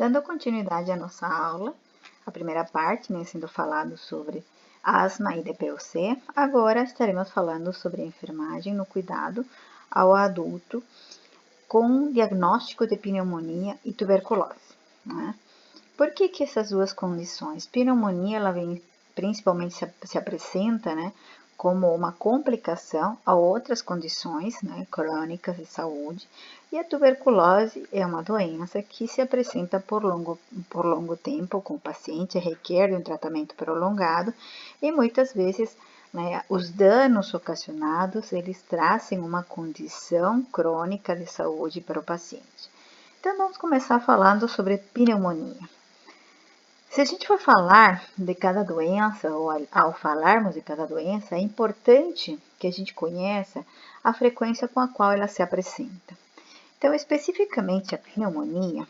Dando continuidade à nossa aula, a primeira parte, né, sendo falado sobre asma e DPOC, agora estaremos falando sobre a enfermagem no cuidado ao adulto com diagnóstico de pneumonia e tuberculose. Né? Por que essas duas condições? Pneumonia, ela vem principalmente se apresenta, né, como uma complicação a outras condições, né, crônicas de saúde, e a tuberculose é uma doença que se apresenta por longo tempo com o paciente, requer de um tratamento prolongado e muitas vezes, né, os danos ocasionados, eles trazem uma condição crônica de saúde para o paciente. Então, vamos começar falando sobre pneumonia. Se a gente for falar de cada doença, ou ao falarmos de cada doença, é importante que a gente conheça a frequência com a qual ela se apresenta. Então, especificamente a pneumonia,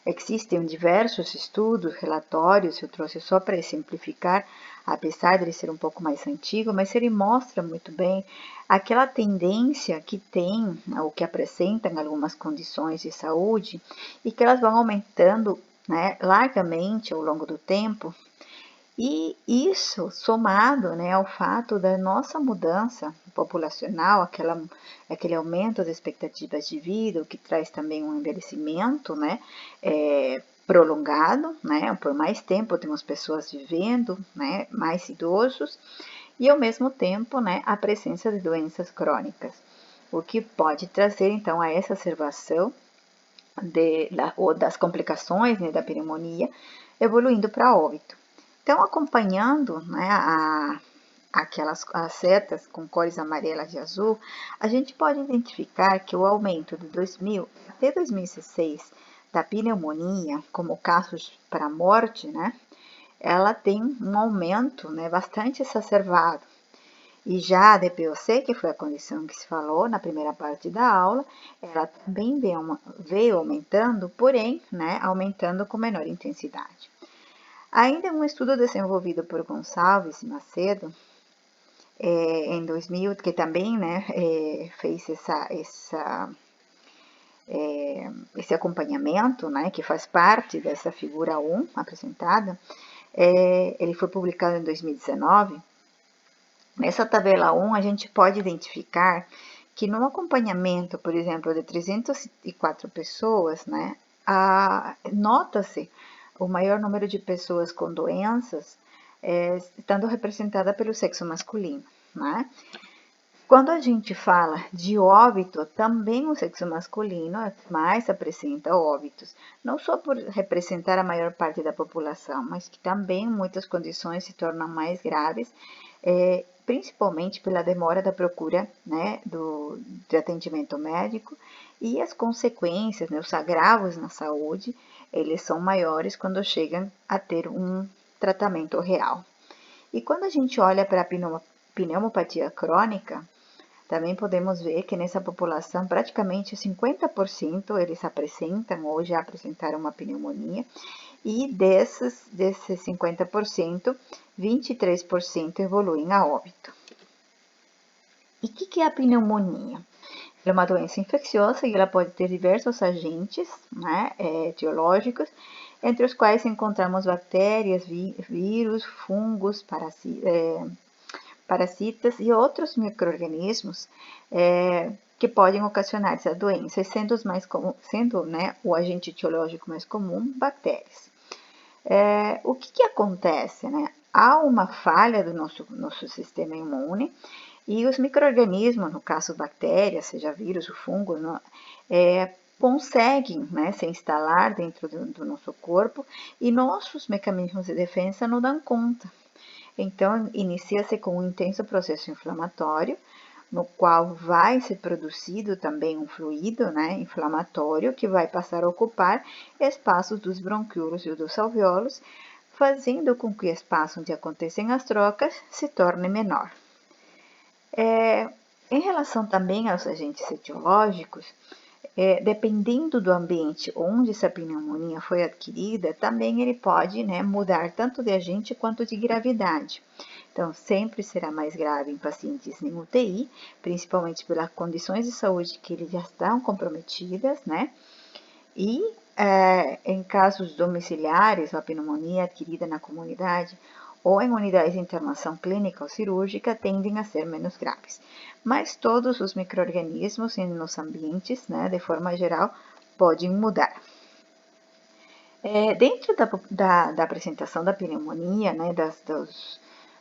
existem diversos estudos, relatórios, eu trouxe só para exemplificar, apesar de ele ser um pouco mais antigo, mas ele mostra muito bem aquela tendência que tem, ou que apresentam algumas condições de saúde, e que elas vão aumentando, né, largamente ao longo do tempo, e isso somado, né, ao fato da nossa mudança populacional, aquele aumento das expectativas de vida, o que traz também um envelhecimento, né, prolongado, né, por mais tempo temos pessoas vivendo, né, mais idosos, e ao mesmo tempo, né, a presença de doenças crônicas, o que pode trazer então a exacerbação ou das complicações, né, da pneumonia, evoluindo para óbito. Então, acompanhando, né, as setas com cores amarelas e azul, a gente pode identificar que o aumento de 2000 até 2016 da pneumonia, como casos para morte, né, ela tem um aumento, né, bastante exacerbado. E já a DPOC, que foi a condição que se falou na primeira parte da aula, ela também veio aumentando, porém, né, aumentando com menor intensidade. Ainda um estudo desenvolvido por Gonçalves e Macedo, em 2000, que também, né, fez esse acompanhamento, né, que faz parte dessa figura 1 apresentada, ele foi publicado em 2019. Nessa tabela 1, a gente pode identificar que no acompanhamento, por exemplo, de 304 pessoas, né, nota-se o maior número de pessoas com doenças estando representada pelo sexo masculino. Né? Quando a gente fala de óbito, também o sexo masculino mais apresenta óbitos, não só por representar a maior parte da população, mas que também muitas condições se tornam mais graves, principalmente pela demora da procura, né, de atendimento médico, e as consequências, né, os agravos na saúde, eles são maiores quando chegam a ter um tratamento real. E quando a gente olha para a pneumopatia crônica, também podemos ver que nessa população praticamente 50% eles apresentam ou já apresentaram uma pneumonia, e desses 50%, 23% evoluem a óbito. E o que é a pneumonia? Ela é uma doença infecciosa e ela pode ter diversos agentes, né, etiológicos, entre os quais encontramos bactérias, vírus, fungos, parasitas e outros micro-organismos que podem ocasionar essa doença, sendo, né, o agente etiológico mais comum, bactérias. O que acontece? Né? Há uma falha do nosso sistema imune e os micro-organismos, no caso bactérias, seja vírus ou fungo, conseguem, né, se instalar dentro do nosso corpo e nossos mecanismos de defesa não dão conta. Então, inicia-se com um intenso processo inflamatório, no qual vai ser produzido também um fluido, né, inflamatório que vai passar a ocupar espaços dos bronquíolos e dos alvéolos, fazendo com que o espaço onde acontecem as trocas se torne menor. Em relação também aos agentes etiológicos, dependendo do ambiente onde essa pneumonia foi adquirida, também ele pode, né, mudar tanto de agente quanto de gravidade. Então, sempre será mais grave em pacientes em UTI, principalmente pelas condições de saúde que eles já estão comprometidas, né? E Em casos domiciliares, a pneumonia adquirida na comunidade ou em unidades de internação clínica ou cirúrgica tendem a ser menos graves. Mas todos os micro-organismos nos ambientes, né, de forma geral, podem mudar. Dentro da apresentação da pneumonia, né,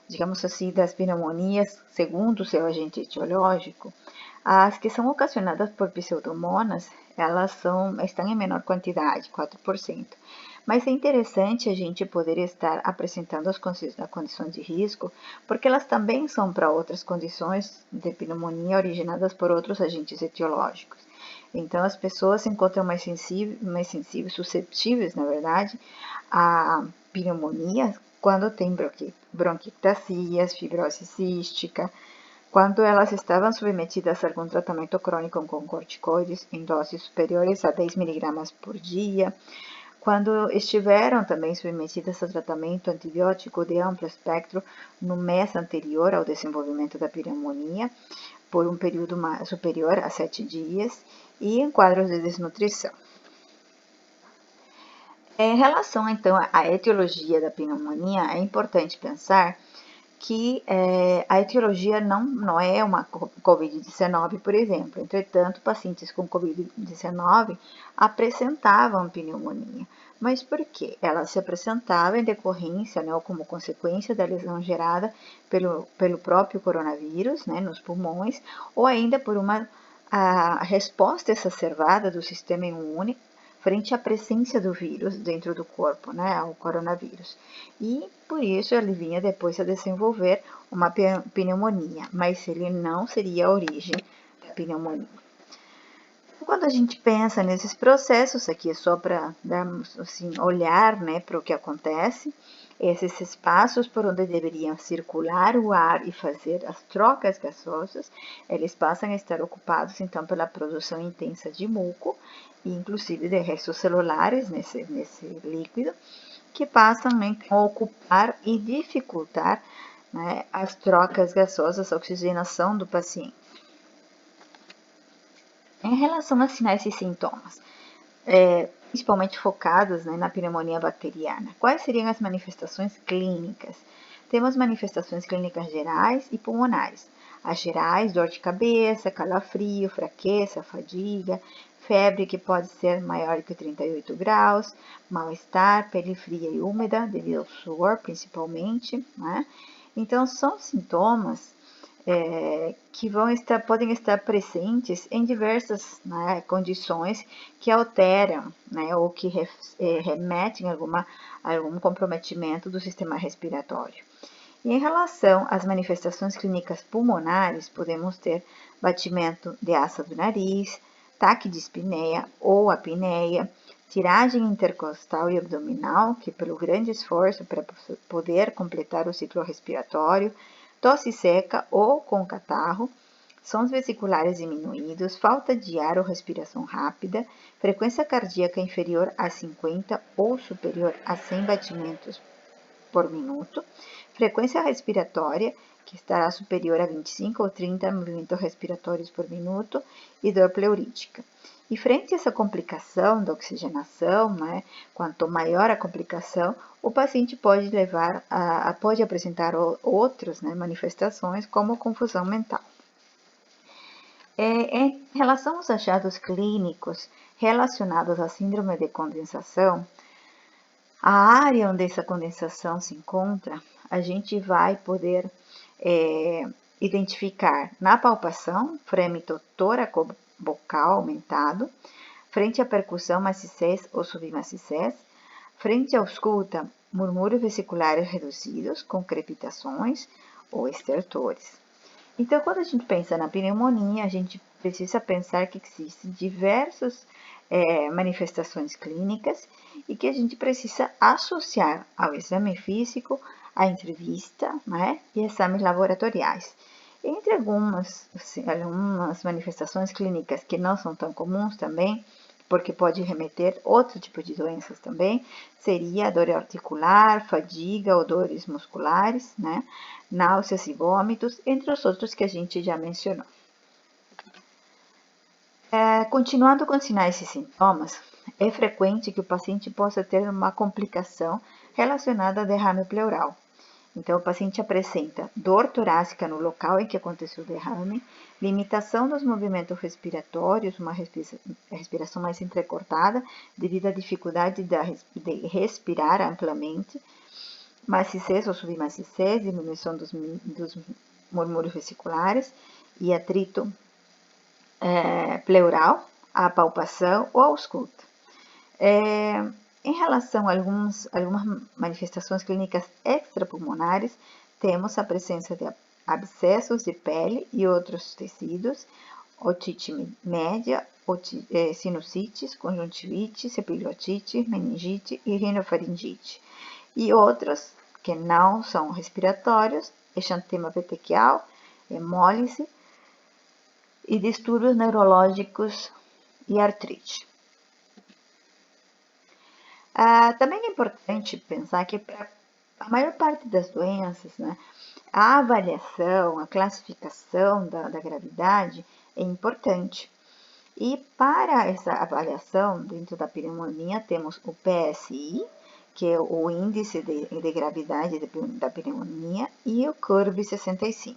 digamos assim, das pneumonias segundo o seu agente etiológico, as que são ocasionadas por pseudomonas, elas estão em menor quantidade, 4%. Mas é interessante a gente poder estar apresentando as condições de risco, porque elas também são para outras condições de pneumonia originadas por outros agentes etiológicos. Então, as pessoas se encontram mais sensíveis, susceptíveis, na verdade, a pneumonia quando tem bronquiectasias, fibrose cística, quando elas estavam submetidas a algum tratamento crônico com corticoides em doses superiores a 10 mg por dia, quando estiveram também submetidas a tratamento antibiótico de amplo espectro no mês anterior ao desenvolvimento da pneumonia, por um período superior a 7 dias, e em quadros de desnutrição. Em relação, então, à etiologia da pneumonia, é importante pensar que a etiologia não é uma Covid-19, por exemplo. Entretanto, pacientes com Covid-19 apresentavam pneumonia. Mas por quê? Ela se apresentava em decorrência, né, ou como consequência da lesão gerada pelo próprio coronavírus, né, nos pulmões, ou ainda por uma resposta exacerbada do sistema imune frente à presença do vírus dentro do corpo, né, ao coronavírus. E por isso ele vinha depois a desenvolver uma pneumonia, mas ele não seria a origem da pneumonia. Quando a gente pensa nesses processos, aqui é só para darmos assim, olhar, né, para o que acontece, esses espaços por onde deveriam circular o ar e fazer as trocas gasosas, eles passam a estar ocupados então pela produção intensa de muco, e inclusive de restos celulares nesse líquido, que passam a ocupar e dificultar, né, as trocas gasosas, a oxigenação do paciente. Em relação a sinais e sintomas, principalmente focados, né, na pneumonia bacteriana, quais seriam as manifestações clínicas? Temos manifestações clínicas gerais e pulmonares. As gerais, dor de cabeça, calafrio, fraqueza, fadiga, febre que pode ser maior que 38 graus, mal-estar, pele fria e úmida, devido ao suor, principalmente, né? Então, são sintomas que podem estar presentes em diversas, né, condições que alteram, né, ou que remetem a algum comprometimento do sistema respiratório. E em relação às manifestações clínicas pulmonares, podemos ter batimento de asa do nariz, taquidispneia ou apneia, tiragem intercostal e abdominal, que pelo grande esforço para poder completar o ciclo respiratório, tosse seca ou com catarro, sons vesiculares diminuídos, falta de ar ou respiração rápida, frequência cardíaca inferior a 50 ou superior a 100 batimentos por minuto, frequência respiratória, que estará superior a 25 ou 30 movimentos respiratórios por minuto, e dor pleurítica. E frente a essa complicação da oxigenação, né, quanto maior a complicação, o paciente pode pode apresentar outras, né, manifestações, como confusão mental. Em relação aos achados clínicos relacionados à síndrome de condensação, a área onde essa condensação se encontra, a gente vai poder identificar na palpação, frêmito toracobucal aumentado, frente à percussão maciçez ou submaciçez, frente à ausculta, murmúrios vesiculares reduzidos com crepitações ou estertores. Então, quando a gente pensa na pneumonia, a gente precisa pensar que existem diversas manifestações clínicas e que a gente precisa associar ao exame físico, à entrevista, né, e exames laboratoriais. Entre algumas manifestações clínicas que não são tão comuns também, porque pode remeter outro tipo de doenças também, seria dor articular, fadiga ou dores musculares, né, náuseas e vômitos, entre os outros que a gente já mencionou. Continuando com sinais e sintomas, é frequente que o paciente possa ter uma complicação relacionada a derrame pleural. Então, o paciente apresenta dor torácica no local em que aconteceu o derrame, limitação dos movimentos respiratórios, uma respiração mais entrecortada, devido à dificuldade de respirar amplamente, maciez ou submaciez, diminuição dos murmúrios vesiculares e atrito pleural, a palpação ou a ausculta. Em relação a algumas manifestações clínicas extrapulmonares, temos a presença de abscessos de pele e outros tecidos, otite média, sinusites, conjuntivites, epiglotite, meningite e rinofaringite. E outros que não são respiratórios, exantema petequial, hemólise e distúrbios neurológicos e artrite. Também é importante pensar que para a maior parte das doenças, né, a avaliação, a classificação da gravidade é importante. E para essa avaliação, dentro da pneumonia, temos o PSI, que é o índice de gravidade da pneumonia, e o CURV-65.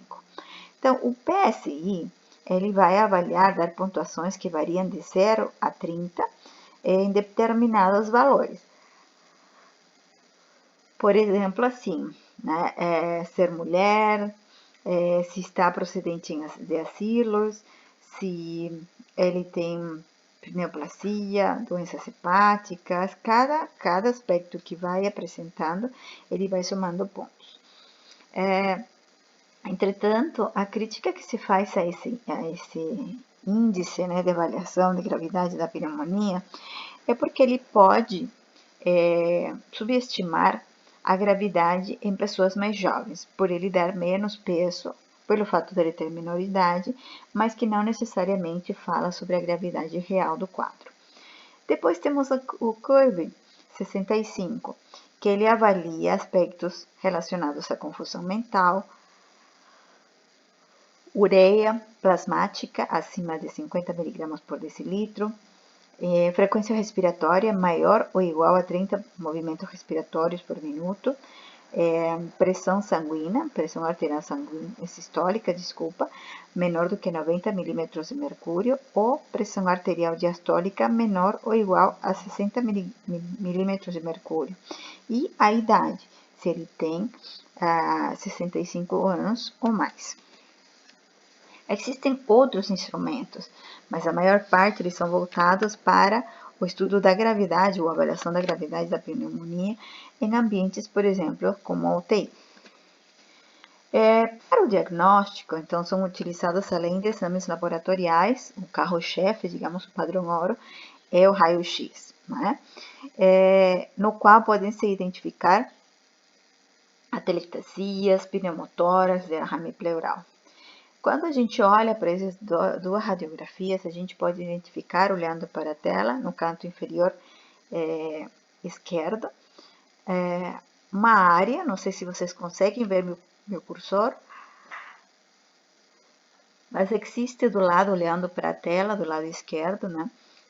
Então, o PSI, ele vai avaliar, dar pontuações que variam de 0 a 30 em determinados valores. Por exemplo, assim, né, ser mulher, se está procedente de acilos, se ele tem neoplasia, doenças hepáticas, cada aspecto que vai apresentando, ele vai somando pontos. Entretanto, a crítica que se faz a esse índice, né, de avaliação de gravidade da pneumonia é porque ele pode subestimar a gravidade em pessoas mais jovens, por ele dar menos peso, pelo fato de ele ter minoridade, mas que não necessariamente fala sobre a gravidade real do quadro. Depois temos o CURV-65, que ele avalia aspectos relacionados à confusão mental, ureia plasmática acima de 50 mg por decilitro, frequência respiratória maior ou igual a 30 movimentos respiratórios por minuto, pressão sanguínea, pressão arterial sanguínea, sistólica, menor do que 90 milímetros de mercúrio, ou pressão arterial diastólica menor ou igual a 60 milímetros de mercúrio. E a idade, se ele tem 65 anos ou mais. Existem outros instrumentos, mas a maior parte eles são voltados para o estudo da gravidade ou avaliação da gravidade da pneumonia em ambientes, por exemplo, como a UTI. Para o diagnóstico, então, são utilizados, além de exames laboratoriais, o carro-chefe, digamos, o padrão ouro, é o raio-x, né? No qual podem se identificar atelectasias, pneumotórax, derrame pleural. Quando a gente olha para essas duas radiografias, a gente pode identificar, olhando para a tela, no canto inferior esquerdo, uma área, não sei se vocês conseguem ver meu cursor, mas existe do lado, olhando para a tela, do lado esquerdo, né,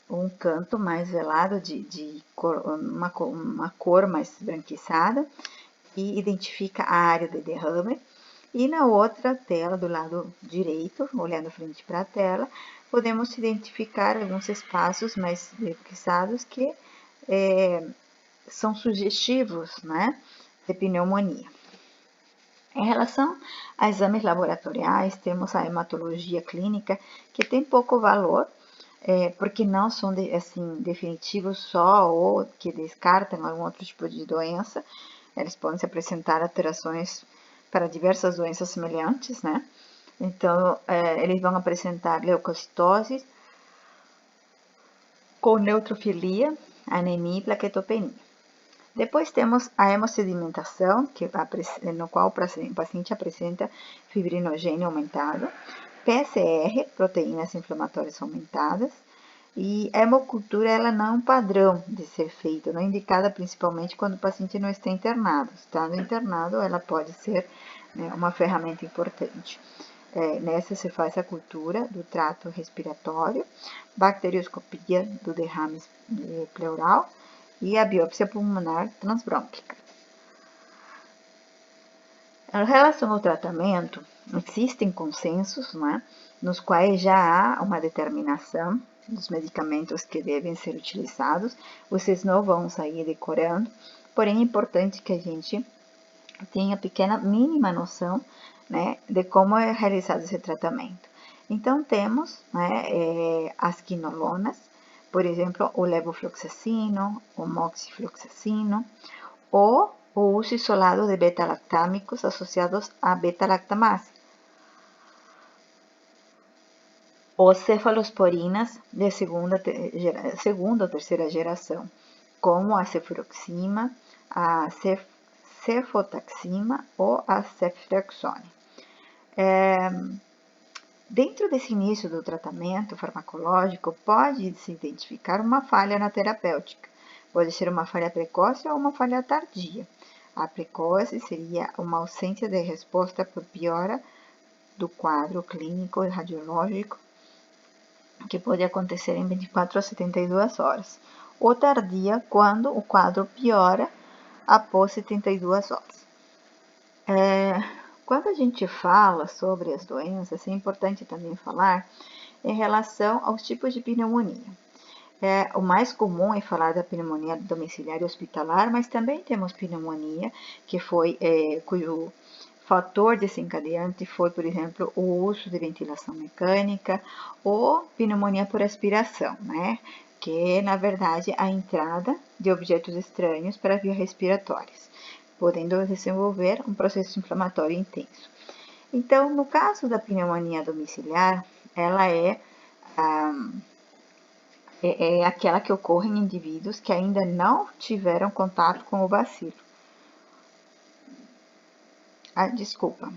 um canto mais velado de uma cor mais branquiçada, que identifica a área de derrame. E na outra tela, do lado direito, olhando frente para a tela, podemos identificar alguns espaços mais fixados que são sugestivos, né, de pneumonia. Em relação a exames laboratoriais, temos a hematologia clínica, que tem pouco valor, porque não são definitivos só ou que descartam algum outro tipo de doença. Eles podem se apresentar alterações para diversas doenças semelhantes, né? Então, eles vão apresentar leucocitose com neutrofilia, anemia e plaquetopenia. Depois temos a hemossedimentação, no qual o paciente apresenta fibrinogênio aumentado, PCR, proteínas inflamatórias aumentadas, e a hemocultura ela não é um padrão de ser feito, não é indicada principalmente quando o paciente não está internado. Estando internado, ela pode ser, né, uma ferramenta importante. Nessa se faz a cultura do trato respiratório, bacterioscopia do derrame pleural e a biópsia pulmonar transbrônquica. Em relação ao tratamento, existem consensos, né, nos quais já há uma determinação dos medicamentos que devem ser utilizados. Vocês não vão sair decorando, porém é importante que a gente tenha pequena, mínima noção, né, de como é realizado esse tratamento. Então, temos, né, as quinolonas, por exemplo, o levofloxacino, o moxifloxacino, ou o uso isolado de beta-lactâmicos associados à beta-lactamase, ou cefalosporinas de segunda ou terceira geração, como a cefuroxima, a cefotaxima ou a ceftriaxone. Dentro desse início do tratamento farmacológico, pode-se identificar uma falha na terapêutica. Pode ser uma falha precoce ou uma falha tardia. A precoce seria uma ausência de resposta por piora do quadro clínico e radiológico, que pode acontecer em 24 a 72 horas. Ou tardia, quando o quadro piora após 72 horas. Quando a gente fala sobre as doenças, é importante também falar em relação aos tipos de pneumonia. O mais comum é falar da pneumonia domiciliar e hospitalar, mas também temos pneumonia cujo fator desencadeante foi, por exemplo, o uso de ventilação mecânica ou pneumonia por aspiração, né? Que é, na verdade, a entrada de objetos estranhos para vias respiratórias, podendo desenvolver um processo inflamatório intenso. Então, no caso da pneumonia domiciliar, ela é aquela que ocorre em indivíduos que ainda não tiveram contato com o bacilo. Desculpa,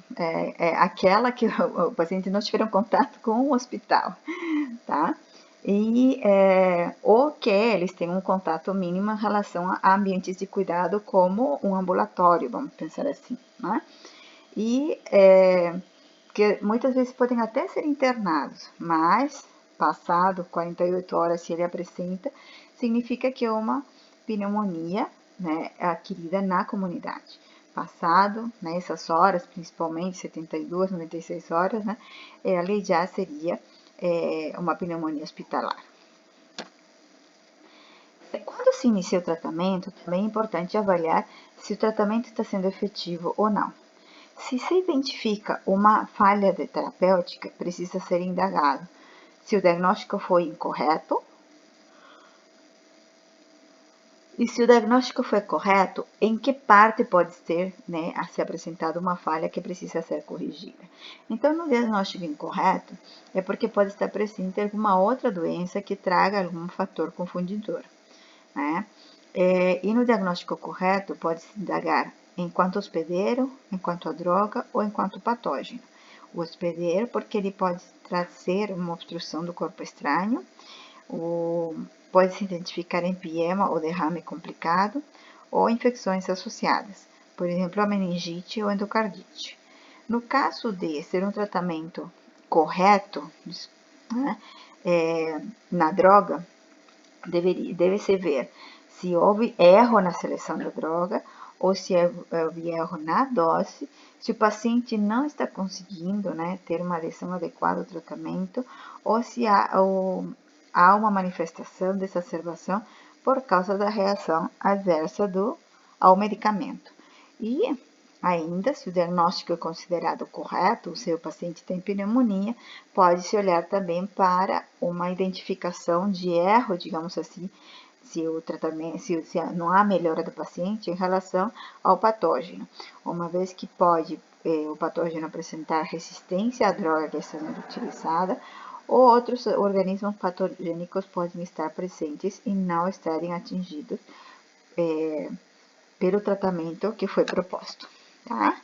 aquela que o paciente não tiveram contato com o hospital, tá? Ou que eles têm um contato mínimo em relação a ambientes de cuidado, como um ambulatório, vamos pensar assim, né? Que muitas vezes podem até ser internados, mas passado 48 horas, se ele apresenta, significa que é uma pneumonia, né, adquirida na comunidade. Passado, né, essas horas, principalmente 72, 96 horas, né, ela já seria uma pneumonia hospitalar. Quando se inicia o tratamento, também é importante avaliar se o tratamento está sendo efetivo ou não. Se se identifica uma falha terapêutica, precisa ser indagado se o diagnóstico foi incorreto. E se o diagnóstico foi correto, em que parte pode ter, né, a ser apresentada uma falha que precisa ser corrigida. Então, no diagnóstico incorreto, é porque pode estar presente alguma outra doença que traga algum fator confundidor, né? E no diagnóstico correto, pode-se indagar enquanto hospedeiro, enquanto a droga ou enquanto patógeno. O hospedeiro, porque ele pode trazer uma obstrução do corpo estranho, pode-se identificar empiema ou derrame complicado, ou infecções associadas, por exemplo, a meningite ou endocardite. No caso de ser um tratamento correto, né, na droga, deve-se ver se houve erro na seleção da droga ou se houve erro na dose, se o paciente não está conseguindo, né, ter uma adesão adequada ao tratamento, ou se há uma manifestação de exacerbação por causa da reação adversa ao medicamento. E ainda, se o diagnóstico é considerado correto, se o paciente tem pneumonia, pode-se olhar também para uma identificação de erro, digamos assim, se o tratamento, se não há melhora do paciente em relação ao patógeno, uma vez que pode o patógeno apresentar resistência à droga que está sendo utilizada, ou outros organismos patogênicos podem estar presentes e não estarem atingidos pelo tratamento que foi proposto, tá?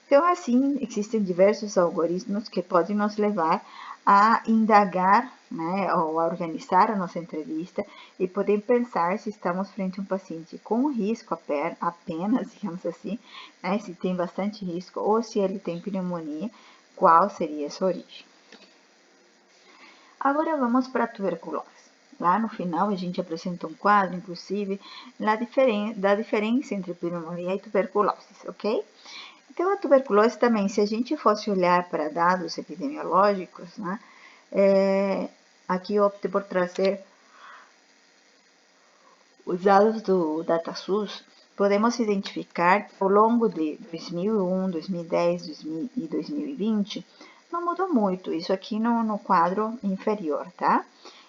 Então, assim, existem diversos algoritmos que podem nos levar a indagar, né, ou a organizar a nossa entrevista e poder pensar se estamos frente a um paciente com risco apenas, digamos assim, né, se tem bastante risco ou se ele tem pneumonia, qual seria essa origem. Agora vamos para a tuberculose. Lá no final a gente apresenta um quadro, inclusive, da diferença entre pneumonia e tuberculose, ok? Então, a tuberculose também, se a gente fosse olhar para dados epidemiológicos, né, aqui eu optei por trazer os dados do DataSUS. Podemos identificar que ao longo de 2001, 2010 e 2020, não mudou muito, isso aqui no quadro inferior, tá?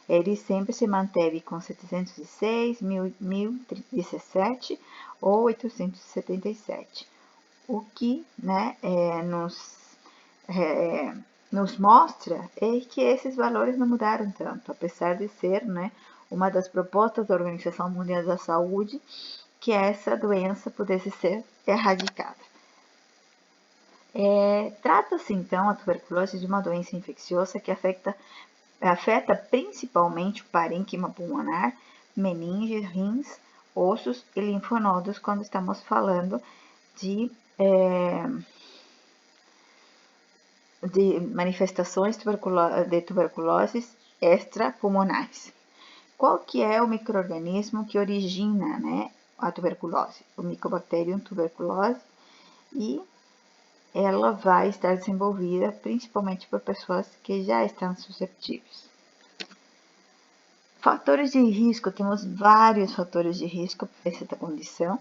Ele sempre se manteve com 706, 1017 ou 877. O que, né, nos mostra é que esses valores não mudaram tanto, apesar de ser, né, uma das propostas da Organização Mundial da Saúde que essa doença pudesse ser erradicada. Trata-se, então, a tuberculose de uma doença infecciosa que afeta principalmente o parênquima pulmonar, meninges, rins, ossos e linfonodos, quando estamos falando de manifestações de tuberculoses extrapulmonares. Qual que é o micro-organismo que origina, né, a tuberculose? O Mycobacterium tuberculose, e ela vai estar desenvolvida principalmente por pessoas que já estão susceptíveis. Fatores de risco, temos vários fatores de risco para essa condição.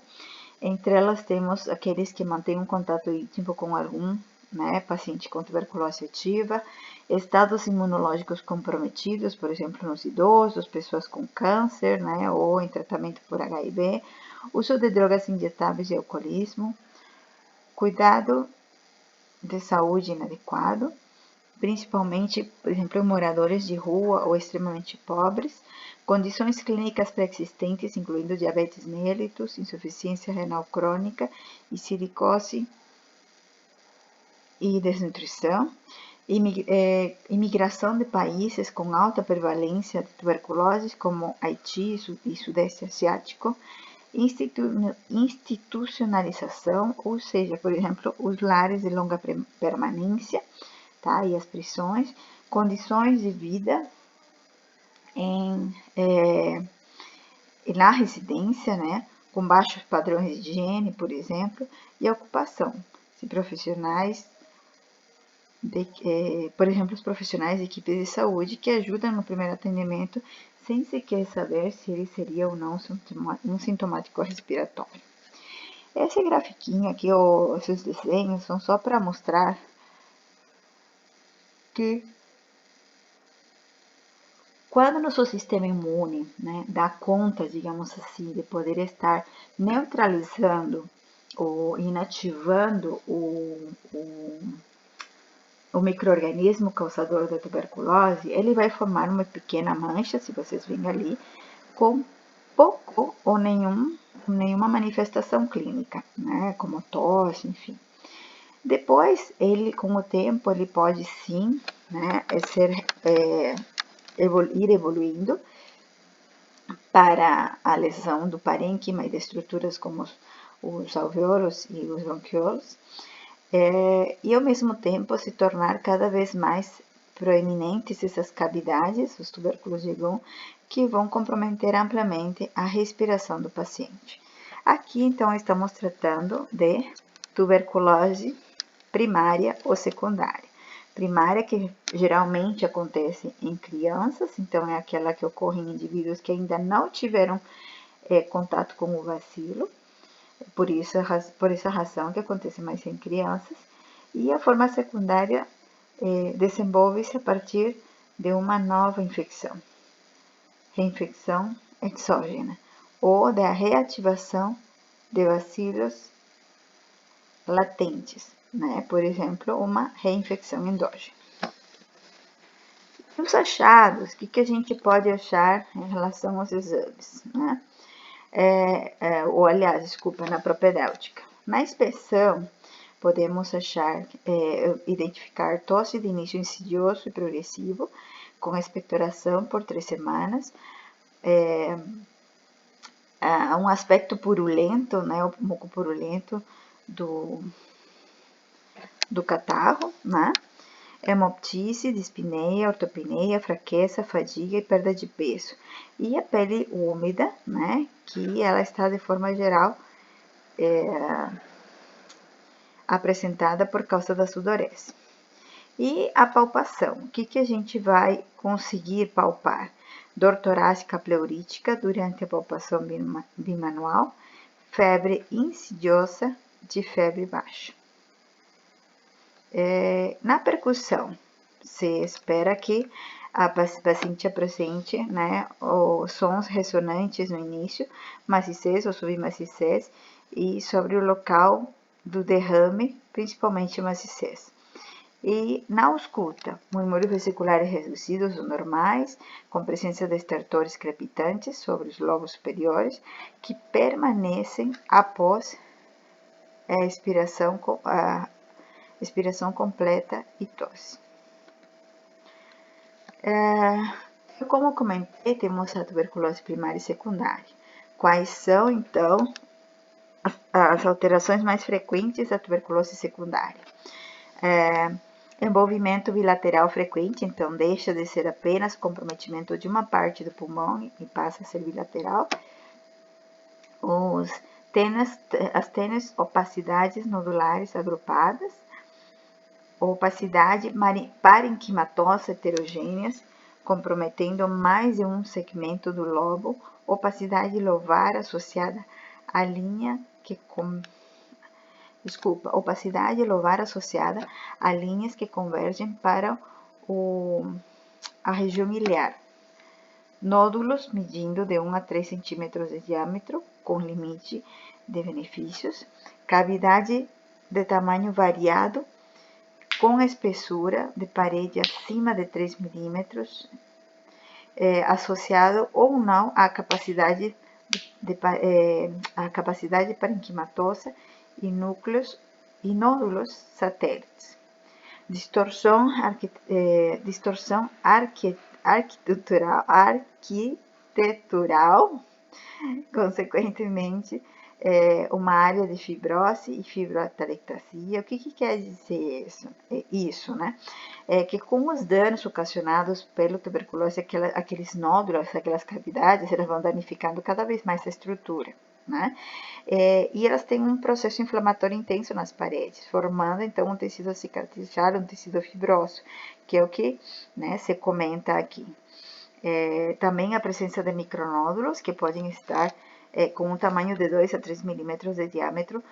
Entre elas temos aqueles que mantêm um contato íntimo com algum, né, paciente com tuberculose ativa, estados imunológicos comprometidos, por exemplo, nos idosos, pessoas com câncer, né, ou em tratamento por HIV, uso de drogas injetáveis e alcoolismo, cuidado de saúde inadequado, principalmente, por exemplo, em moradores de rua ou extremamente pobres, condições clínicas pré-existentes, incluindo diabetes mellitus, insuficiência renal crônica e silicose e desnutrição, imigração de países com alta prevalência de tuberculose, como Haiti e Sudeste Asiático, institucionalização, ou seja, por exemplo, os lares de longa permanência, tá? E as prisões, condições de vida na residência, né? Com baixos padrões de higiene, por exemplo, e a ocupação, se profissionais, por exemplo, os profissionais de equipes de saúde que ajudam no primeiro atendimento sem sequer saber se ele seria ou não um sintomático respiratório. Esse grafiquinho aqui, esses desenhos, são só para mostrar que quando nosso sistema imune, né, dá conta, digamos assim, de poder estar neutralizando ou inativando o micro-organismo causador da tuberculose, ele vai formar uma pequena mancha, se vocês veem ali, com pouco ou nenhuma manifestação clínica, né, como tosse, enfim. Depois, com o tempo, ele pode sim, né, ir evoluindo para a lesão do parênquima e de estruturas como os alvéolos e os bronquiolos, e ao mesmo tempo se tornar cada vez mais proeminentes essas cavidades, os tubérculos de Ghum, que vão comprometer amplamente a respiração do paciente. Aqui, então, estamos tratando de tuberculose primária ou secundária. Primária, que geralmente acontece em crianças, então é aquela que ocorre em indivíduos que ainda não tiveram contato com o bacilo, por essa razão que acontece mais em crianças. E a forma secundária desenvolve-se a partir de uma nova infecção, reinfecção exógena, ou da reativação de bacilos latentes, né? Por exemplo, uma reinfecção endógena. Os achados, o que a gente pode achar em relação aos exames, né? Na propedêutica. Na inspeção, podemos identificar tosse de início insidioso e progressivo, com expectoração por 3 semanas, um aspecto purulento, né, o muco purulento do catarro, né? hemoptise, dispneia, ortopneia, fraqueza, fadiga e perda de peso. E a pele úmida, né, que ela está de forma geral apresentada por causa da sudorese. E a palpação, o que a gente vai conseguir palpar? Dor torácica pleurítica durante a palpação bimanual, febre insidiosa de febre baixa. Na percussão, se espera que a paciente apresente, né, os sons ressonantes no início, maciçez ou submaciçez, e sobre o local do derrame, principalmente maciçez. E na ausculta, murmúrios vesiculares reduzidos ou normais, com presença de estertores crepitantes sobre os lobos superiores, que permanecem após a expiração completa e tosse. Como comentei, temos a tuberculose primária e secundária. Quais são, então, as alterações mais frequentes da tuberculose secundária? Envolvimento bilateral frequente, então deixa de ser apenas comprometimento de uma parte do pulmão e passa a ser bilateral. As tênues opacidades nodulares agrupadas, opacidade parenquimatosa heterogêneas, comprometendo mais de um segmento do lobo, opacidade lobar associada à linha opacidade lobar associada a linhas que convergem para a região iliar. Nódulos medindo de 1 a 3 centímetros de diâmetro, com limite de benefícios. Cavidade de tamanho variado, com espessura de parede acima de 3 milímetros, associado ou não à capacidade parenquimatosa e núcleos e nódulos satélites. Distorção arquitetural, consequentemente, uma área de fibrose e fibroatelectasia. O que quer dizer isso, né? É que com os danos ocasionados pela tuberculose, aqueles nódulos, aquelas cavidades, elas vão danificando cada vez mais a estrutura, né? E elas têm um processo inflamatório intenso nas paredes, formando então um tecido cicatrizado, um tecido fibroso, que é o que, né, se comenta aqui. Também a presença de micronódulos, que podem estar com um tamanho de 2 a 3 milímetros de diâmetro,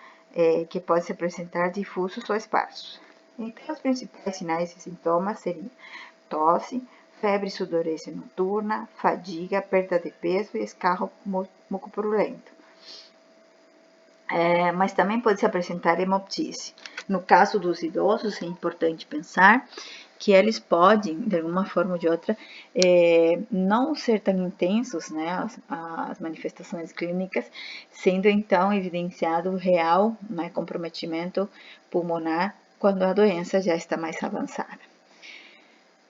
que podem se apresentar difusos ou esparsos. Então, os principais sinais e sintomas seriam tosse, febre sudorese noturna, fadiga, perda de peso e escarro mucopurulento. Mas também pode se apresentar hemoptise. No caso dos idosos, é importante pensar que eles podem, de alguma forma ou de outra, não ser tão intensos, né, as manifestações clínicas, sendo então evidenciado o real, né, comprometimento pulmonar quando a doença já está mais avançada.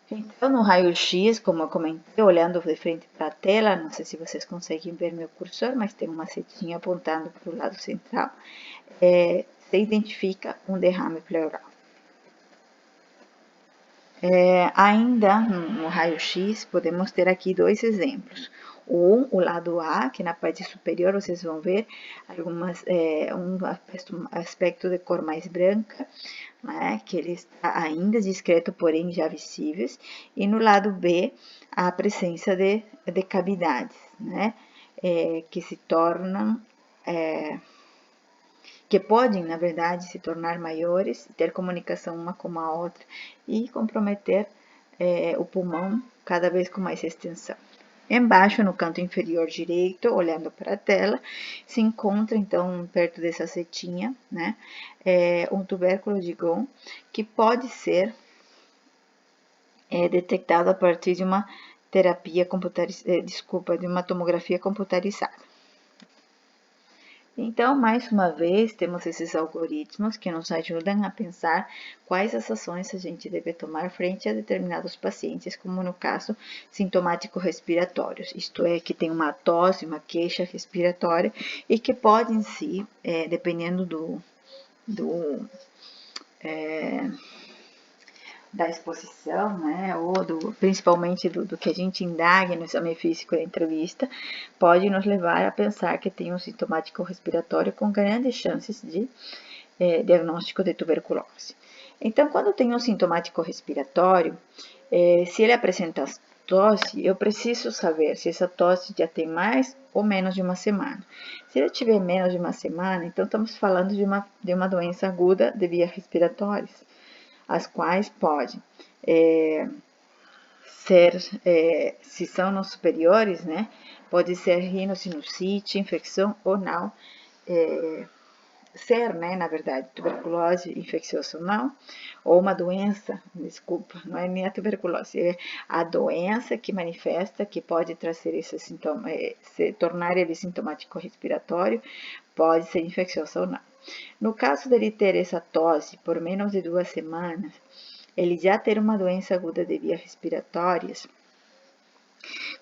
Então, no raio-x, como eu comentei, olhando de frente para a tela, não sei se vocês conseguem ver meu cursor, mas tem uma setinha apontando para o lado central, se identifica um derrame pleural. Ainda no raio-x, podemos ter aqui dois exemplos. O lado A, que na parte superior vocês vão ver um aspecto de cor mais branca, né, que ele está ainda discreto, porém já visíveis. E no lado B, a presença de cavidades, né, que se tornam... que podem, na verdade, se tornar maiores, ter comunicação uma com a outra e comprometer o pulmão cada vez com mais extensão. Embaixo, no canto inferior direito, olhando para a tela, se encontra, então, perto dessa setinha, né, um tubérculo de Gaunt, que pode ser detectado a partir de uma de uma tomografia computarizada. Então, mais uma vez, temos esses algoritmos que nos ajudam a pensar quais as ações a gente deve tomar frente a determinados pacientes, como no caso sintomático-respiratórios, isto é, que tem uma tosse, uma queixa respiratória e que podem, sim, dependendo do da exposição, né, ou principalmente do que a gente indaga no exame físico da entrevista, pode nos levar a pensar que tem um sintomático respiratório com grandes chances de diagnóstico de tuberculose. Então, quando tem um sintomático respiratório, se ele apresenta tosse, eu preciso saber se essa tosse já tem mais ou menos de uma semana. Se ele tiver menos de uma semana, então estamos falando de uma doença aguda de vias respiratórias, as quais podem ser, se são nos superiores, né, pode ser rinocinusite, infecção ou não, ser, né, na verdade, tuberculose infecciosa ou não, ou uma doença, desculpa, não é nem a tuberculose, é a doença que manifesta, que pode trazer esse sintoma, se tornar ele sintomático respiratório, pode ser infecciosa ou não. No caso dele ter essa tosse por menos de 2 semanas, ele já ter uma doença aguda de vias respiratórias,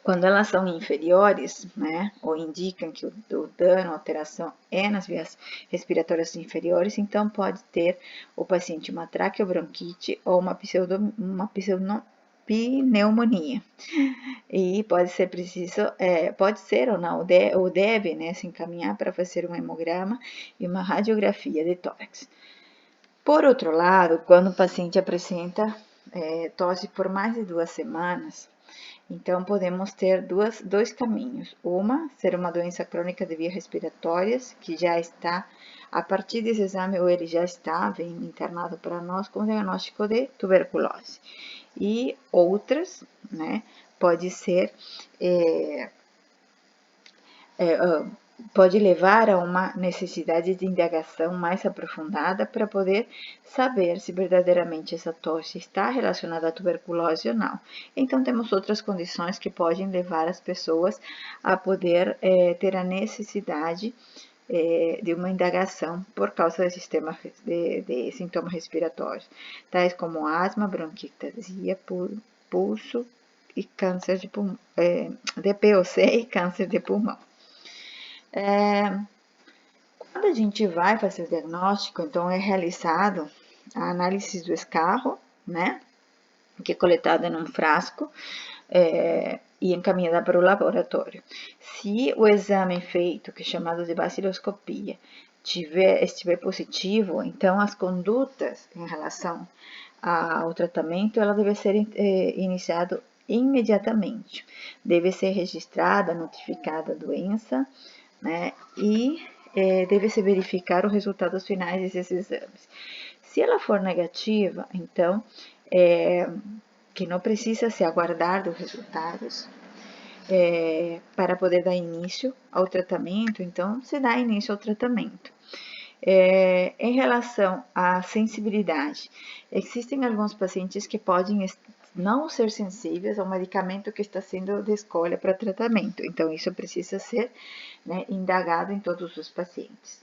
quando elas são inferiores, né, ou indicam que o dano, a alteração é nas vias respiratórias inferiores, então pode ter o paciente uma traqueobronquite ou uma pneumonia. E pode ser preciso, pode ser ou não, ou deve, né, se encaminhar para fazer um hemograma e uma radiografia de tórax. Por outro lado, quando o paciente apresenta tosse por mais de 2 semanas, então, podemos ter dois caminhos. Ser uma doença crônica de vias respiratórias, que já está, a partir desse exame, ou ele já está, vem internado para nós com diagnóstico de tuberculose. E outras, né, pode ser, pode levar a uma necessidade de indagação mais aprofundada para poder saber se verdadeiramente essa tosse está relacionada à tuberculose ou não. Então, temos outras condições que podem levar as pessoas a poder ter a necessidade de uma indagação por causa de sintomas respiratórios, tais como asma, bronquiectasia, pulso e câncer de pulmão, DPOC e câncer de pulmão. Quando a gente vai fazer o diagnóstico, então é realizado a análise do escarro, né, que é coletada em um frasco e encaminhada para o laboratório. Se o exame feito, que é chamado de baciloscopia, estiver positivo, então as condutas em relação ao tratamento, ela deve ser iniciado imediatamente. Deve ser registrada, notificada a doença, né, e deve-se verificar os resultados finais desses exames. Se ela for negativa, então, que não precisa se aguardar dos resultados para poder dar início ao tratamento, então se dá início ao tratamento. Em relação à sensibilidade, existem alguns pacientes que podem não ser sensíveis ao medicamento que está sendo de escolha para tratamento, então isso precisa ser, né, indagado em todos os pacientes.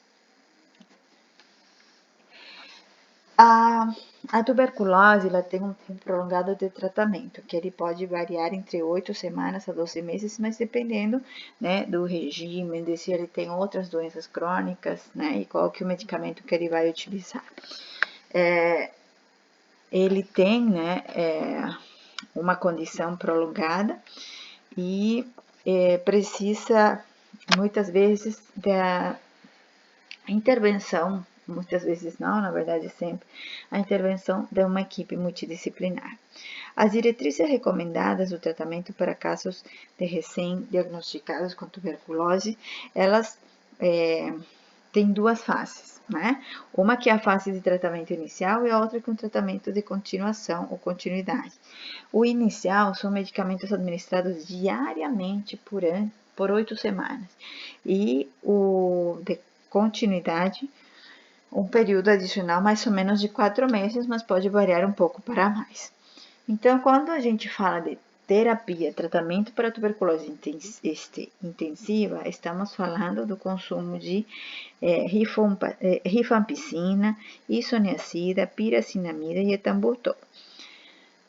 A tuberculose ela tem um tempo prolongado de tratamento, que ele pode variar entre 8 semanas a 12 meses, mas dependendo, né, do regime, de se ele tem outras doenças crônicas, né, e qual que é o medicamento que ele vai utilizar. Ele tem, né, uma condição prolongada e precisa, muitas vezes, da intervenção, muitas vezes não, na verdade sempre, a intervenção de uma equipe multidisciplinar. As diretrizes recomendadas do tratamento para casos de recém-diagnosticados com tuberculose, elas têm 2 fases, né? Uma que é a fase de tratamento inicial e a outra que é um tratamento de continuação ou continuidade. O inicial são medicamentos administrados diariamente por 8 semanas e o de continuidade, um período adicional mais ou menos de 4 meses, mas pode variar um pouco para mais. Então, quando a gente fala de terapia, tratamento para tuberculose intensiva, estamos falando do consumo de rifampicina, isoniazida, piracinamida e etambutol.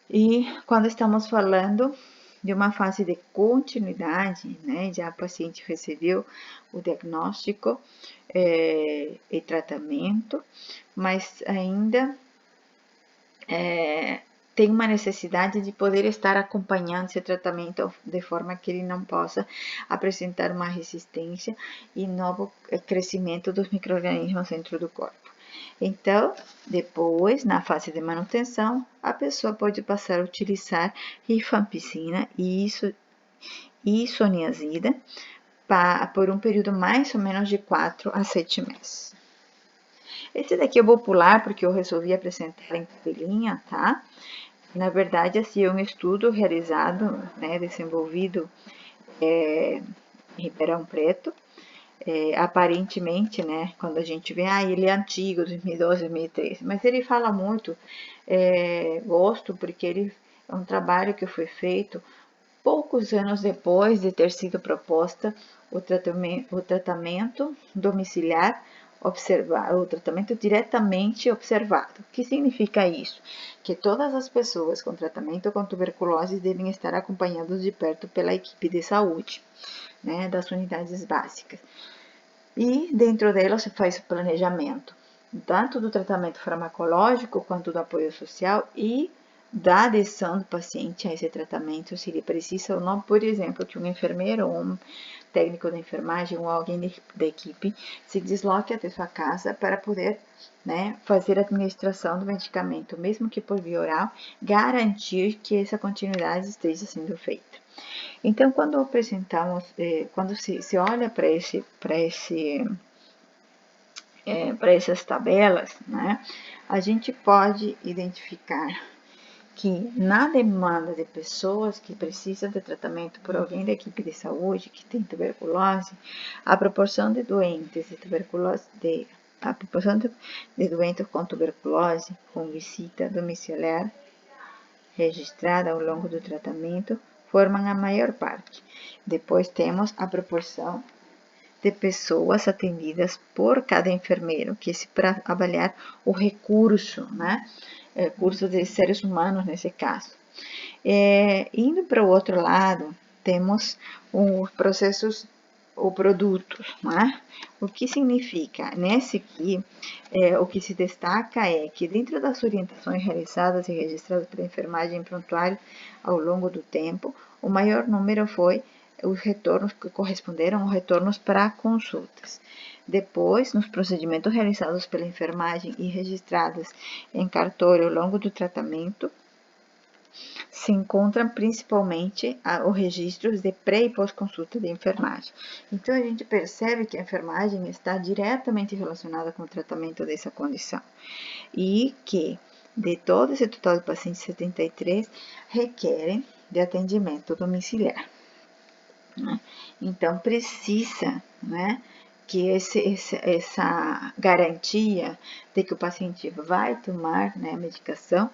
E quando estamos falando de uma fase de continuidade, né, já o paciente recebeu o diagnóstico e tratamento, mas ainda tem uma necessidade de poder estar acompanhando esse tratamento de forma que ele não possa apresentar uma resistência e novo crescimento dos micro-organismos dentro do corpo. Então, depois, na fase de manutenção, a pessoa pode passar a utilizar rifampicina e isoniazida por um período mais ou menos de 4 a 7 meses. Esse daqui eu vou pular porque eu resolvi apresentar em tabelinha, tá? Na verdade, assim, é um estudo realizado, né, desenvolvido em Ribeirão Preto. Aparentemente, né, quando a gente vê, ele é antigo, 2012, 2013, mas ele fala muito, gosto, porque ele é um trabalho que foi feito poucos anos depois de ter sido proposta o tratamento domiciliar observado, o tratamento diretamente observado. O que significa isso? Que todas as pessoas com tratamento com tuberculose devem estar acompanhadas de perto pela equipe de saúde, né, das unidades básicas. E dentro dela se faz o planejamento, tanto do tratamento farmacológico quanto do apoio social e da adesão do paciente a esse tratamento, se ele precisa ou não, por exemplo, que um enfermeiro ou um técnico de enfermagem ou alguém da equipe se desloque até sua casa para poder, né, fazer a administração do medicamento, mesmo que por via oral, garantir que essa continuidade esteja sendo feita. Então, quando apresentamos, quando se olha para essas tabelas, né, a gente pode identificar que na demanda de pessoas que precisam de tratamento por alguém da equipe de saúde que tem tuberculose, a proporção de doentes de tuberculose, a proporção de doentes com tuberculose com visita domiciliar registrada ao longo do tratamento formam a maior parte. Depois temos a proporção de pessoas atendidas por cada enfermeiro, que é para avaliar o recurso, né? Recurso de seres humanos nesse caso. Indo para o outro lado, temos os processos ou produtos, né? O que significa? Nesse aqui, o que se destaca é que dentro das orientações realizadas e registradas pela enfermagem em prontuário ao longo do tempo, o maior número foi os retornos que corresponderam aos retornos para consultas. Depois, nos procedimentos realizados pela enfermagem e registrados em cartório ao longo do tratamento, se encontram principalmente os registros de pré e pós-consulta de enfermagem. Então, a gente percebe que a enfermagem está diretamente relacionada com o tratamento dessa condição e que, de todo esse total de pacientes, 73 requerem de atendimento domiciliar. Né? Então, precisa, né, que essa garantia de que o paciente vai tomar, né, a medicação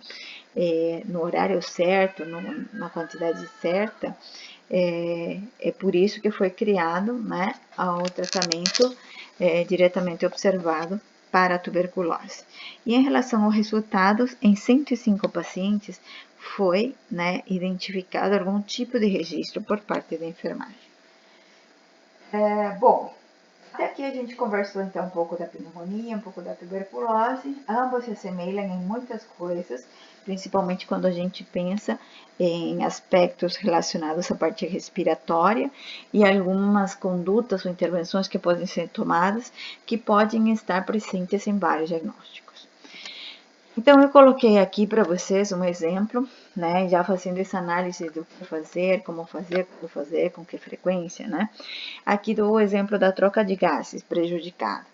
no horário certo, na quantidade certa, é por isso que foi criado, né, o tratamento diretamente observado para a tuberculose. E em relação aos resultados, em 105 pacientes foi, né, identificado algum tipo de registro por parte da enfermagem. Bom, até aqui a gente conversou então um pouco da pneumonia, um pouco da tuberculose. Ambos se assemelham em muitas coisas, principalmente quando a gente pensa em aspectos relacionados à parte respiratória e algumas condutas ou intervenções que podem ser tomadas que podem estar presentes em vários diagnósticos. Então, eu coloquei aqui para vocês um exemplo, né, já fazendo essa análise do que fazer, como fazer, com que frequência, né. Aqui dou o exemplo da troca de gases prejudicada.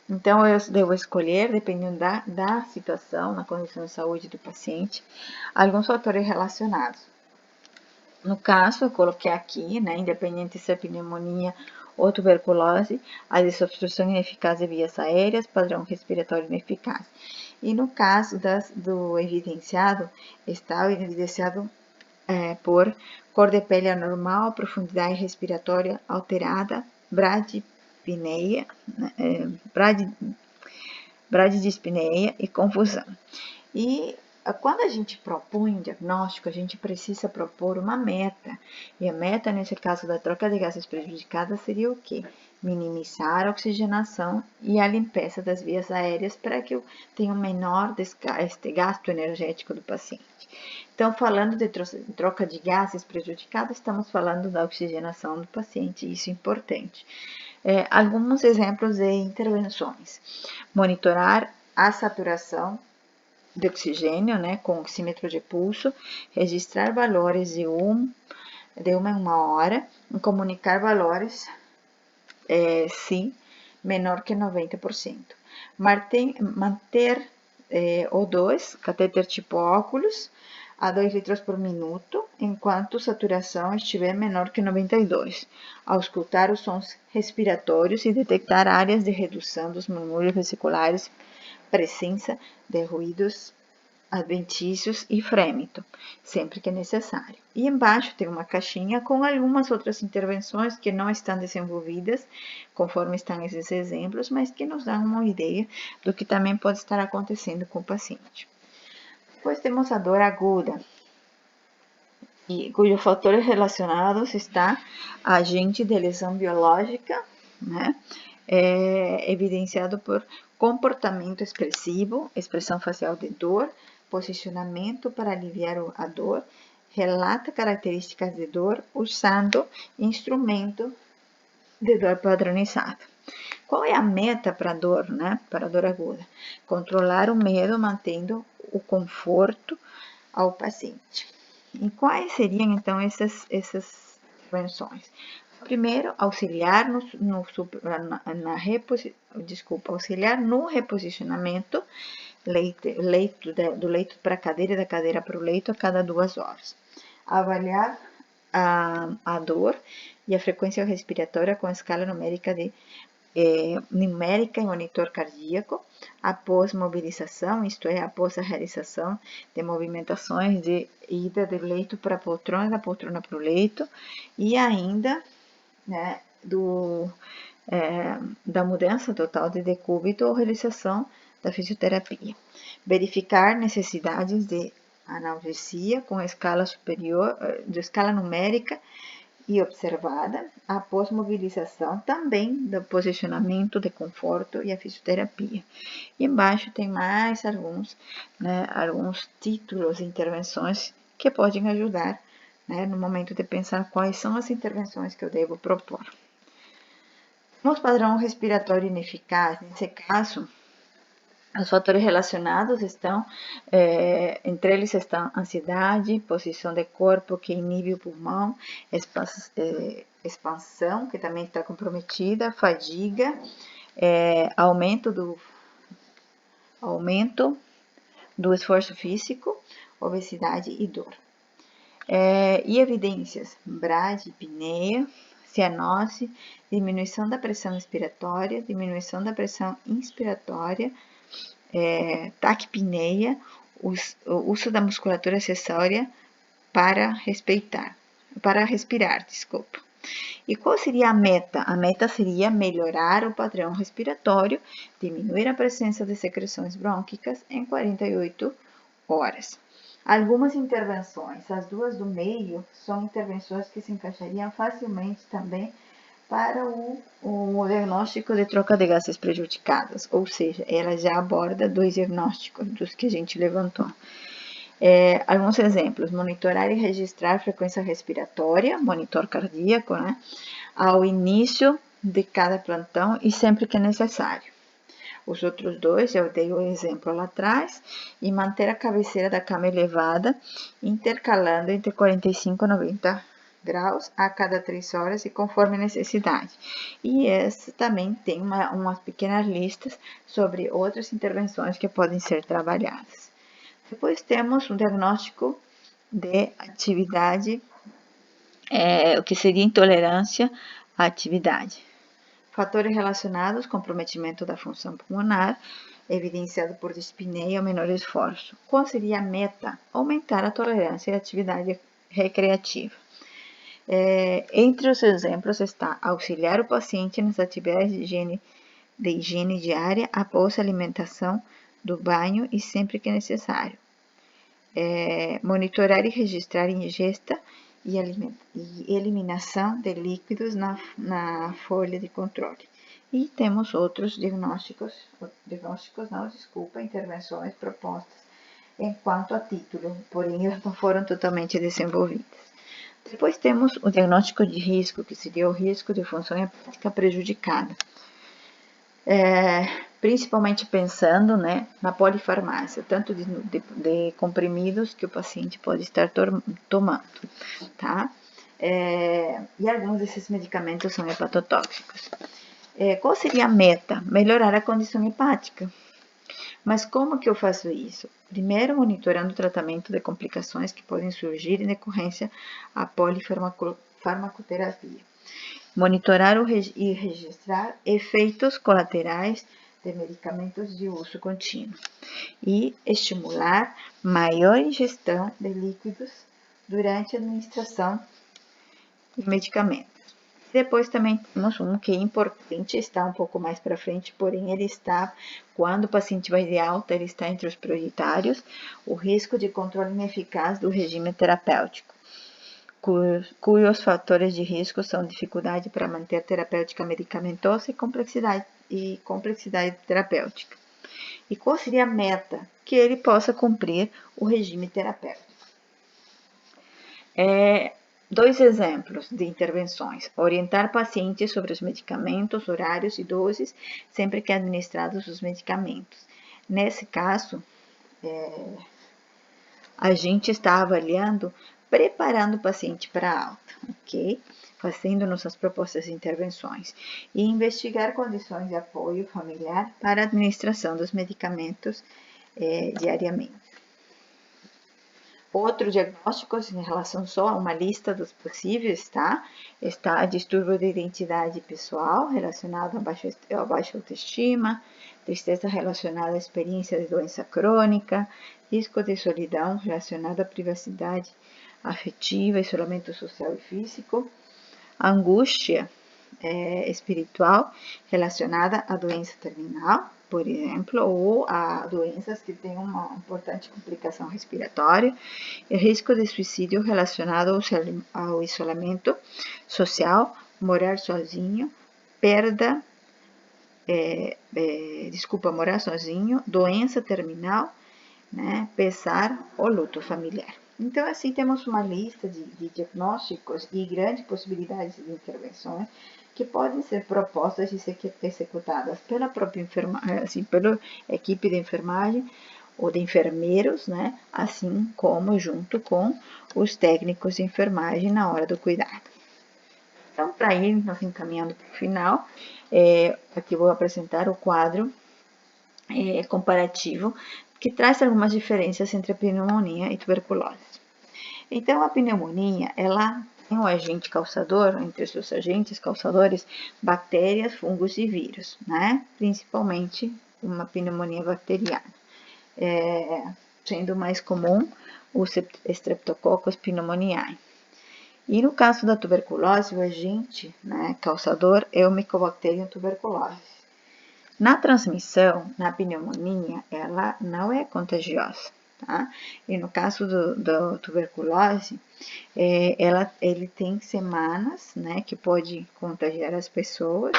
Então, eu devo escolher, dependendo da situação, na condição de saúde do paciente, alguns fatores relacionados. No caso, eu coloquei aqui, né, independente se é pneumonia ou tuberculose, a desobstrução ineficaz de vias aéreas, padrão respiratório ineficaz. E no caso do evidenciado, está evidenciado por cor de pele anormal, profundidade respiratória alterada, bradidispneia, bradidispneia e confusão. E quando a gente propõe um diagnóstico, a gente precisa propor uma meta. E a meta, nesse caso da troca de gases prejudicada, seria o quê? minimizar a oxigenação e a limpeza das vias aéreas para que eu tenha um menor gasto energético do paciente. Então, falando de troca de gases prejudicados, estamos falando da oxigenação do paciente, isso é importante. Alguns exemplos de intervenções: monitorar a saturação de oxigênio, com oxímetro de pulso, registrar valores de uma em uma hora, e comunicar valores se menor que 90%. Manter O2, catéter tipo óculos, a 2 litros por minuto, enquanto a saturação estiver menor que 92. Auscultar os sons respiratórios e detectar áreas de redução dos murmúrios vesiculares, presença de ruídos adventícios e frêmito, sempre que necessário. E embaixo tem uma caixinha com algumas outras intervenções que não estão desenvolvidas, conforme estão esses exemplos, mas que nos dão uma ideia do que também pode estar acontecendo com o paciente. Depois temos a dor aguda, cujos fatores relacionados está agente de lesão biológica, evidenciado por comportamento expressivo, expressão facial de dor, posicionamento para aliviar a dor, relata características de dor usando instrumento de dor padronizado. Qual é a meta para a dor, para a dor aguda? Controlar o medo, mantendo o conforto ao paciente. E quais seriam, então, essas intervenções? Primeiro, auxiliar auxiliar no reposicionamento do leito para a cadeira e da cadeira para o leito a cada 2 horas. Avaliar a dor e a frequência respiratória com a escala numérica numérica e monitor cardíaco após mobilização, isto é, após a realização de movimentações de ida do leito para a poltrona, da poltrona para o leito, e ainda da mudança total de decúbito ou realização da fisioterapia. Verificar necessidades de analgesia com escala superior, de escala numérica e observada após mobilização, também do posicionamento de conforto e a fisioterapia. E embaixo tem mais alguns títulos e intervenções que podem ajudar no momento de pensar quais são as intervenções que eu devo propor. No padrão respiratório ineficaz, nesse caso, os fatores relacionados estão, entre eles estão ansiedade, posição de corpo que inibe o pulmão, expansão, que também está comprometida, fadiga, aumento do esforço físico, obesidade e dor. E evidências: bradiapneia, cianose, diminuição da pressão expiratória, diminuição da pressão inspiratória, taquipneia, o uso da musculatura acessória para respirar. E qual seria a meta? A meta seria melhorar o padrão respiratório, diminuir a presença de secreções brônquicas em 48 horas. Algumas intervenções, as duas do meio, são intervenções que se encaixariam facilmente também para o diagnóstico de troca de gases prejudicadas, ou seja, ela já aborda 2 diagnósticos dos que a gente levantou. Alguns exemplos: monitorar e registrar a frequência respiratória, monitor cardíaco, ao início de cada plantão e sempre que necessário. Os outros 2, eu dei o exemplo lá atrás, e manter a cabeceira da cama elevada, intercalando entre 45 e 90 graus a cada 3 horas e conforme necessidade. E essa também tem umas pequenas listas sobre outras intervenções que podem ser trabalhadas. Depois temos um diagnóstico de atividade, o que seria intolerância à atividade. Fatores relacionados: comprometimento da função pulmonar, evidenciado por dispneia ou menor esforço. Qual seria a meta? Aumentar a tolerância à atividade recreativa. Entre os exemplos está auxiliar o paciente nas atividades de higiene diária após a alimentação, do banho e sempre que necessário. Monitorar e registrar ingesta e eliminação de líquidos na folha de controle. E temos outros intervenções propostas enquanto a título, porém elas não foram totalmente desenvolvidas. Depois temos o diagnóstico de risco, que seria o risco de função hepática prejudicada. Principalmente pensando, né, na polifarmácia, tanto de comprimidos que o paciente pode estar tomando, tá? E alguns desses medicamentos são hepatotóxicos. Qual seria a meta? Melhorar a condição hepática. Mas como que eu faço isso? Primeiro, monitorando o tratamento de complicações que podem surgir em decorrência à polifarmacoterapia. Monitorar e registrar efeitos colaterais de medicamentos de uso contínuo. E estimular maior ingestão de líquidos durante a administração de medicamentos. Depois também temos um que é importante, está um pouco mais para frente, porém ele está, quando o paciente vai de alta, ele está entre os prioritários, o risco de controle ineficaz do regime terapêutico, cujos fatores de risco são dificuldade para manter terapêutica medicamentosa e complexidade terapêutica. E qual seria a meta? Que ele possa cumprir o regime terapêutico. Dois exemplos de intervenções: orientar pacientes sobre os medicamentos, horários e doses, sempre que administrados os medicamentos. Nesse caso, a gente está avaliando, preparando o paciente para a alta, ok? Fazendo nossas propostas de intervenções. E investigar condições de apoio familiar para a administração dos medicamentos diariamente. Outro diagnóstico, em relação só a uma lista dos possíveis, tá? Está distúrbio de identidade pessoal relacionado a baixa autoestima, tristeza relacionada à experiência de doença crônica, risco de solidão relacionado à privacidade afetiva, isolamento social e físico, angústia espiritual relacionada à doença terminal, por exemplo, ou a doenças que têm uma importante complicação respiratória, e risco de suicídio relacionado ao isolamento social, morar sozinho, morar sozinho, doença terminal, né, pesar ou luto familiar. Então, assim, temos uma lista de diagnósticos e grandes possibilidades de intervenções que podem ser propostas e ser executadas pela própria enfermagem, assim, pela equipe de enfermagem ou de enfermeiros, né, assim como junto com os técnicos de enfermagem na hora do cuidado. Então, para ir nos encaminhando para o final, aqui eu vou apresentar o quadro comparativo que traz algumas diferenças entre a pneumonia e tuberculose. Então, a pneumonia, ela tem um agente causador, entre os seus agentes causadores, bactérias, fungos e vírus, né? Principalmente uma pneumonia bacteriana, sendo mais comum os Streptococcus pneumoniae. E no caso da tuberculose, o agente, né, causador é o Mycobacterium tuberculosis. Na transmissão, na pneumonia, ela não é contagiosa, tá? E no caso da tuberculose, ele tem semanas, né, que pode contagiar as pessoas,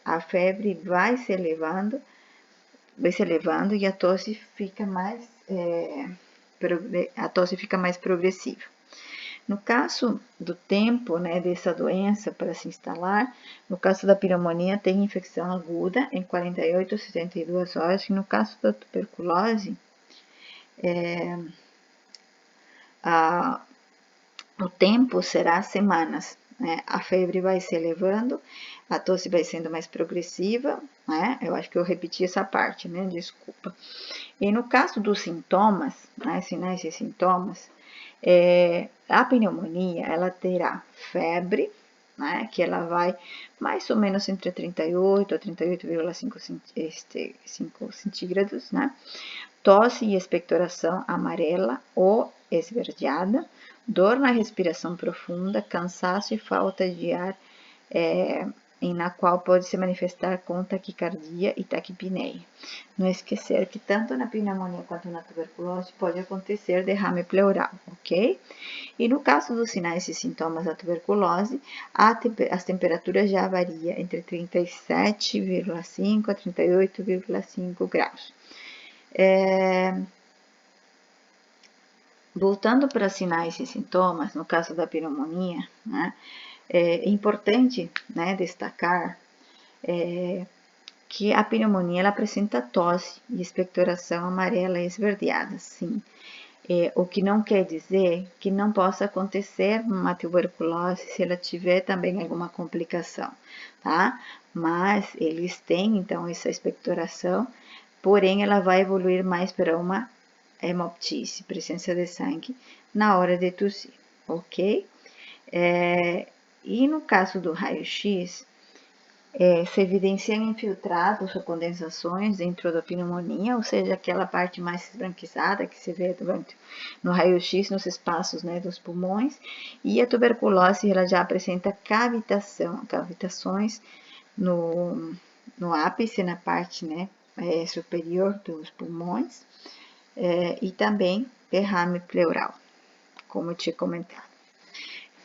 a febre vai se elevando e a tosse fica mais progressiva. No caso do tempo, né, dessa doença para se instalar, no caso da pneumonia tem infecção aguda em 48 a 72 horas, e no caso da tuberculose, o tempo será semanas, né? A febre vai se elevando, a tosse vai sendo mais progressiva, né? Eu acho que eu repeti essa parte, né? Desculpa. E no caso dos sintomas, né, sinais e sintomas, a pneumonia, ela terá febre, né, que ela vai mais ou menos entre 38 a 38,5 centígrados, né, tosse e expectoração amarela ou esverdeada, dor na respiração profunda, cansaço e falta de ar na qual pode se manifestar com taquicardia e taquipneia. Não esquecer que tanto na pneumonia quanto na tuberculose pode acontecer derrame pleural, ok? E no caso dos sinais e sintomas da tuberculose, as temperaturas já variam entre 37,5 a 38,5 graus. Voltando para sinais e sintomas, no caso da pneumonia, né, é importante, né, destacar que a pneumonia ela apresenta tosse e expectoração amarela e esverdeada, sim. O que não quer dizer que não possa acontecer uma tuberculose se ela tiver também alguma complicação, tá? Mas eles têm, então, essa expectoração, porém ela vai evoluir mais para uma hemoptise, presença de sangue, na hora de tossir, ok? E no caso do raio-x, se evidenciam infiltrados ou condensações dentro da pneumonia, ou seja, aquela parte mais esbranquiçada que se vê no raio-x, nos espaços, né, dos pulmões, e a tuberculose ela já apresenta cavitações no ápice, na parte, né, superior dos pulmões, e também derrame pleural, como eu tinha comentado.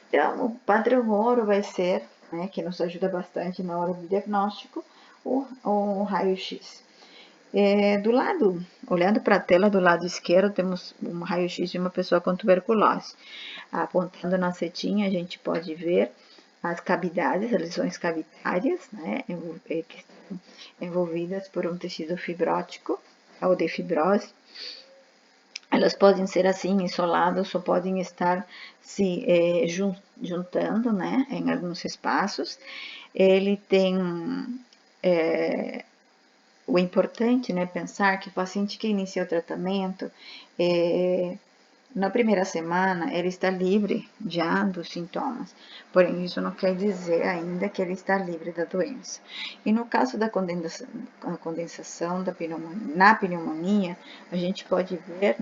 Então, o padrão ouro vai ser, né, que nos ajuda bastante na hora do diagnóstico, o raio-x. Olhando para a tela do lado esquerdo, temos um raio-x de uma pessoa com tuberculose. Apontando na setinha, a gente pode ver as cavidades, as lesões cavitárias, né, que estão envolvidas por um tecido fibrótico ou de fibrose. Elas podem ser assim, isoladas, ou podem estar se juntando, né, em alguns espaços. Ele tem o importante, né, pensar que o paciente que inicia o tratamento, na primeira semana, ele está livre já dos sintomas, porém isso não quer dizer ainda que ele está livre da doença. E no caso da condensação na pneumonia, a gente pode ver,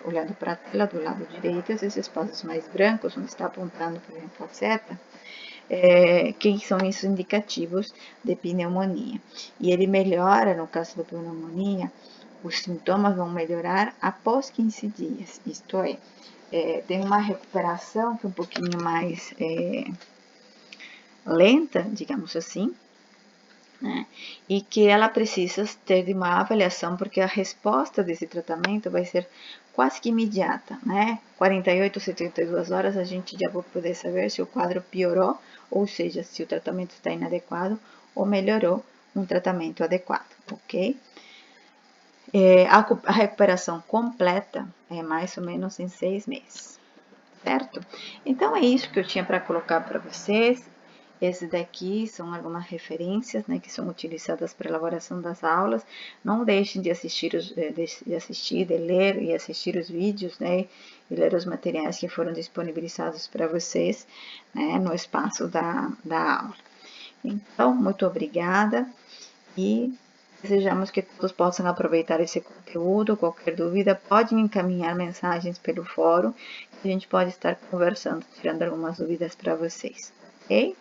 olhando para a tela do lado direito, esses espaços mais brancos, onde está apontando, por exemplo, a seta, que são esses indicativos de pneumonia. E ele melhora, no caso da pneumonia, os sintomas vão melhorar após 15 dias, isto tem uma recuperação que é um pouquinho mais lenta, digamos assim, né? E que ela precisa ter de uma avaliação, porque a resposta desse tratamento vai ser quase que imediata, né? 48, 72 horas a gente já vai poder saber se o quadro piorou, ou seja, se o tratamento está inadequado ou melhorou um tratamento adequado, ok? A recuperação completa é mais ou menos em 6 meses, certo? Então é isso que eu tinha para colocar para vocês. Esses daqui são algumas referências, né, que são utilizadas para a elaboração das aulas. Não deixem de assistir, de ler e assistir os vídeos, né, e ler os materiais que foram disponibilizados para vocês, né, no espaço da aula. Então, muito obrigada e desejamos que todos possam aproveitar esse conteúdo. Qualquer dúvida, podem encaminhar mensagens pelo fórum, que a gente pode estar conversando, tirando algumas dúvidas para vocês, ok?